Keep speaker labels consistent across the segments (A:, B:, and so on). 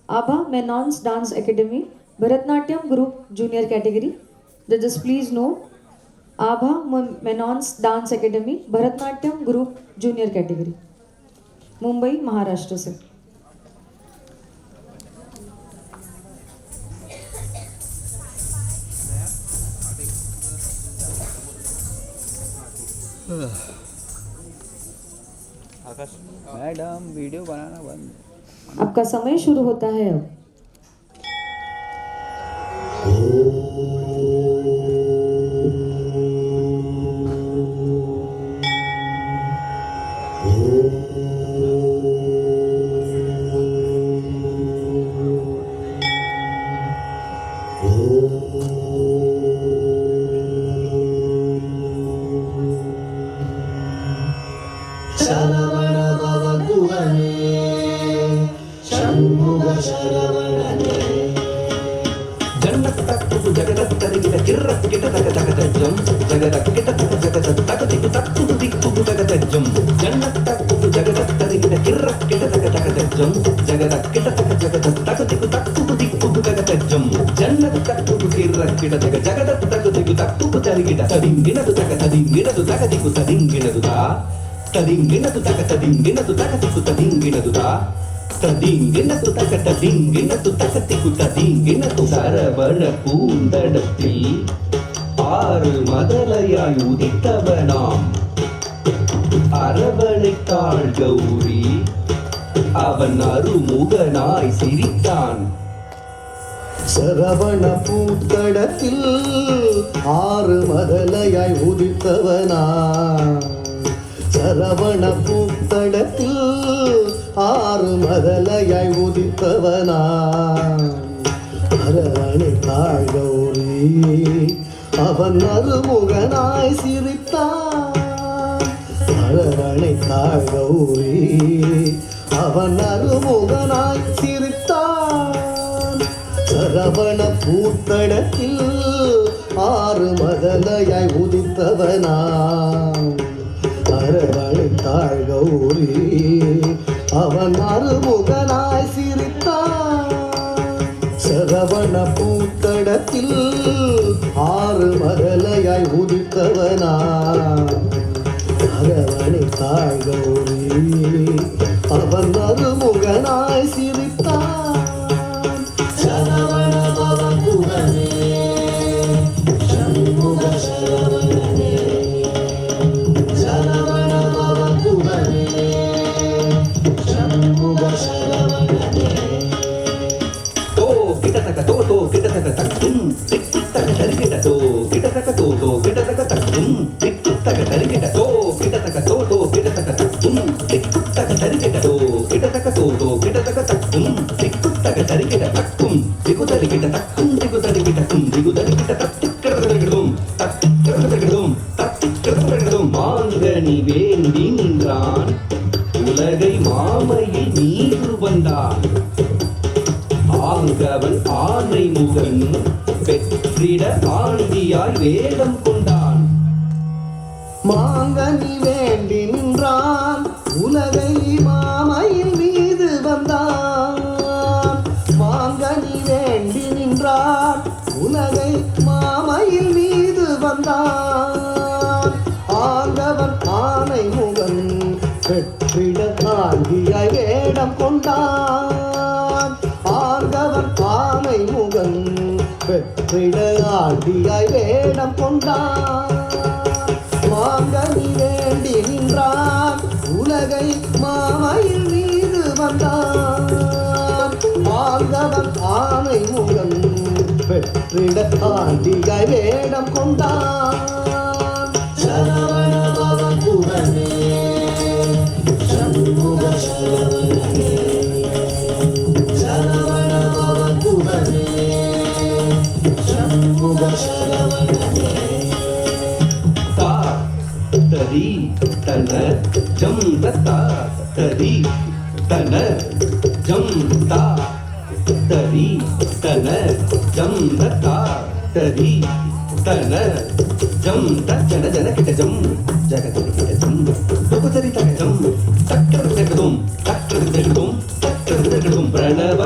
A: Abha Menon's Dance Academy, Bharatnatyam Group Junior Category. Judges, please note. Abha Menon's Dance Academy, Bharatnatyam Group Junior Category. Mumbai, Maharashtra से.
B: Madam video बनाना बंद।
A: आपका समय शुरू होता है अब।
C: ಶರವಣ ಭವಗುವನೇ ಷಣ್ಮುಗ ಶರವಣನೇ ಜನ್ನತ್ತಕ್ಕು ಜಗದತ್ತರಿಗಿದ ಕಿರ್ರಕ್ಕಿಟ ತಗತಗತಜ್ಜಂ ಜಗದಕ್ಕಿಟ ಜಗದತ್ತಗದಿಗು ತಕ್ಕುದು ದಿಕ್ಕುದು ತಗತಜ್ಜಂ ಜನ್ನತ್ತಕ್ಕು ಜಗದತ್ತರಿಗಿದ ಕಿರ್ರಕ್ಕಿಟ ತಗತಗತಜ್ಜಂ ಜಗದಕ್ಕಿಟ ಜಗದತ್ತಗದಿಗು ತಕ್ಕುದು ದಿಕ್ಕುದು ತಗತಜ್ಜಂ ಜನ್ನತ್ತಕ್ಕು ಕಿರ್ರಕ್ಕಿಟ ಜಗದತ್ತಗದಿಗು ತಕ್ಕುದು ತರಿಗಿಡ ತದಿಂಗಿನದು ತಗತದಿಂಗಿನದು ತಗದಿಗು ತದಿಂಗಿನದು ತದಿಂಗಿನದು ತಗತದಿಂಗಿನದು ತಗದಿಗು ತದಿಂಗಿನದು ததிங்கினது தகட்ட திங்கினது தகத்தி குத்ததிங்கினது சரவண பூந்தடத்தில் ஆறு மதலையாய் உதித்தவனாம் அரவணைத்தாள் கௌரி அவன் அருமுகனாய் சிரித்தான் சரவண பூத்தடத்தில் ஆறு மதலையாய் உதித்தவனா சரவண பூத்தடத்தில் ஆறு மதலையாய் உதித்தவனா அரவணைத்தாள் கௌரி அவன் அருமுகனாய் சிரித்தான் அரவணைத்தாள் கௌரி அவன் அருமுகனாய் சிரித்தான் சரவண பூத்தடத்தில் ஆறு மதலையாய் உதித்தவனா அரவணைத்தாள் கௌரி அவன் அருமுகனாய் சிரித்தான் சரவண பூத்தடத்தில் ஆறு மதலையாய் உதித்தவனா அரவணைத்தாள் கௌரி அவன் அருமுகனாய் சிரித்தான் சரவண பவகுவனே ஷண்முக சரவணனே மாங்கனி வேண்டி நின்றான் உலகை மாமையில் மீது வந்தான் ஆங்கவன் ஆனை முகன் பெற்றிட ஆண்டியாய் வேடம் கொண்டான் மாங்கனி வேண்டி நின்றான் உலகை மாமையில் மீது வந்தான் மாங்கனி வேண்டி நின்றான் உலகை மாமையில் மீது வந்தான் ஆங்கவன் ஆனை முகன் பெற்றிட ஆண்டியாய் வேடம் கொண்டான் ஆங்கவன் ஆனை முகன் பெற்றிட ஆண்டியாய் வேடம் கொண்டான் மாங்கனி வேண்டி நின்றான் உலகை மாமையில் மீது வந்தான் ஆங்கவன் ஆனை முகன் பெற்றிட ஆண்டியாய் வேடம் கொண்டான் சரவண பவகுவனே ஷண்முக சரவணனே சரவண பவகுவனே ஷண்முக சரவணனே தா தரி தன ஜம் தா தரி தன ஜம் தா தரி தன ஜம் தா தரி தன ஜம் தன ஜன கிட்ட ஜம் ஜகத கிட்ட ஜம் துபதரி தக ஜம் தக்கர தகதும் தக்கர தகதும் தக்கர தகதும் பிரணவ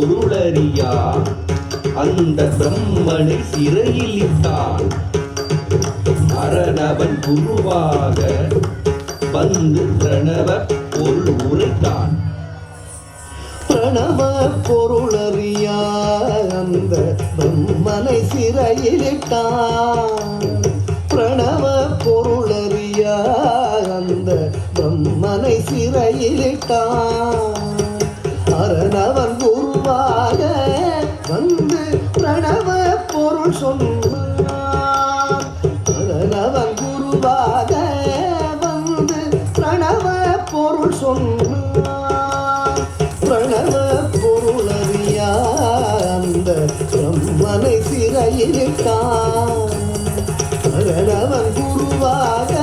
C: பொருளறியா அந்த பிரம்மனை சிறையில் இட்டான். அரணவன் குருவாக வந்து பிரணவ பொருள் உரைத்தான்.
D: பிரணவ பொருளறியா அந்த பிரம்மனை சிறையிலிட்டான். பிரணவ பொருளறியா அந்த பிரம்மனை சிறையிலிட்டான். அரணவன் குருவாக வந்து பிரணவ பொருள் சொன்னான். அரணவன் குருவாக வந்து பிரணவ பொருள் சொன்னான். பிரணவ பொருளறியா அந்த பிரம்மனை சிறையிலிட்டான். பிரணவன் குருவாக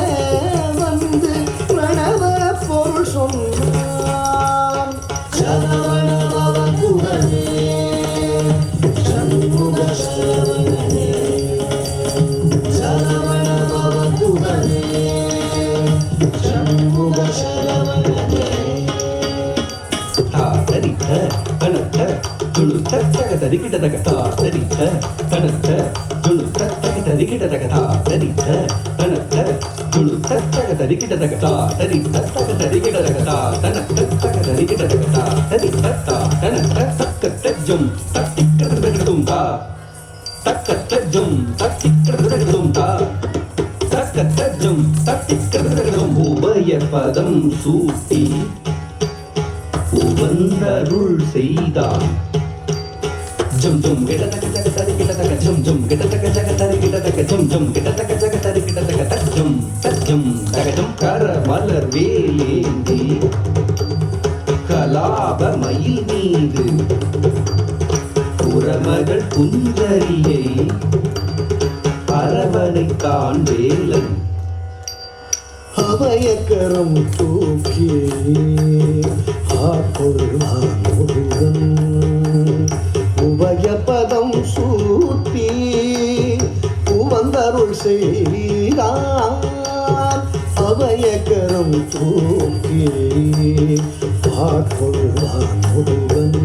D: வந்து பிரணவ பொருள் சொன்னான். சரவண பவ குகனே சண்முக சரவணனே. சரவண பவ குகனே சண்முக சரவணனே.
C: தரித்த கணத்த துணுத்த தரிக்கிட்ட தகதா தரித்த கணத்த துணுத்த தரிக்கிட்ட தகதா தரித்த கணத்த துணுத்த தரிக்கிட்ட தகதா தரித்த தரிக்கிட்ட தகதா தனத்த தரிக்கிட்ட தகதா தரித்த கணத்த தக்கத்த ஜம் தட்டிக்கிறதும் தா தக்கத்த ஜம் தட்டிக்கிறதும் தா தக்கத்த ஜம் தட்டிக்கிறதும் உபய பதம் சூட்டி உவந்தருள் செய்தான். ஜம் ஜம் கிடதக ஜக தரி கிடதக ஜம் ஜம் கிடதக ஜக தரி கிடதக ஜம் ஜம் கிடதக ஜக தரி கிடதக தஜம் தஜம் தகஜம் கர மலர் வேலேந்தி கலாப மயில் மீது புறமகள் குந்தரியை அரவணைத்தான் வேலன்.
D: அபயக்கரம் தூக்கி ஆட்கொள்வான் முருகன். உபயபதம் சூட்டி உவந்தருள் செய்தான். அபயக்கரம் தூக்கி ஆட்கொள்வான் முருகன்.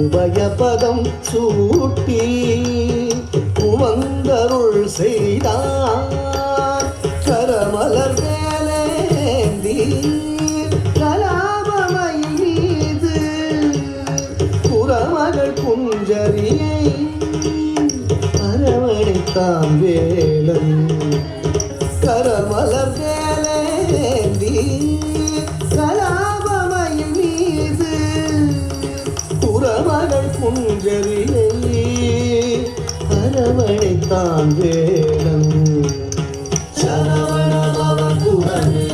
D: உபயபதம் சூட்டி உவந்தருள் செய்தான். கரமலர் வேலேந்தி கலாபமை மீது புறமகள் குஞ்சரியை அரவணைத்தான் வேலன். கரமலர் வேலேந்தி கலாபமை மீது புறமகள் குஞ்சரியை அரவணைத்தான் வேலன். சரவண பவ குகனே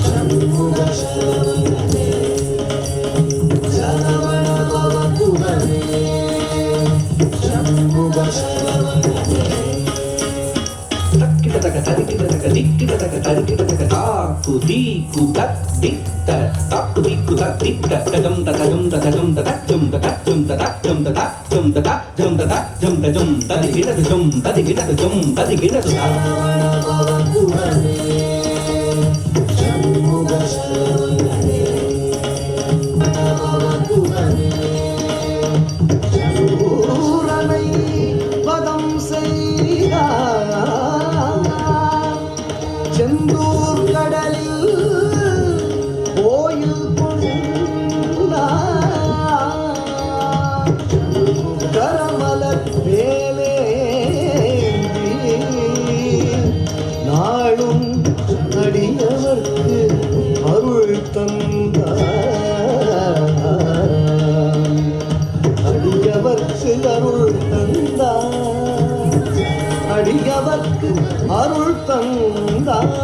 D: சண்முக சரவணனே. சரவண பவ குகனே சண்முக சரவணனே.
C: தக்கிடதக தரிக்கிடதக திக்கிடதக தரிக்கிடதக தாக்கு தீக்கு தத்திட்ட தாக்கு தீக்கு தத்திட்ட தஜம் தஜம் தஜம் தஜம் தஜம் தஜம் தஜம் தஜம் தஜம் தஜம் ததிகிடது ஜம் ததிகிடது ஜம் ததிகிடது
D: சரவண பவ குகனே சண்முக சரவணனே. பவ குகனே சூரனை வதம் செய்தார். செந்தூர் கடலில் கோயில் கொண்டார். கரமலர் வேலேந்தி நாளும் அடியவர்க்கு அருள் தந்தார். அடியவர்க்கு அருள் தந்தார். அடியவர்க்கு அருள் தந்தார்.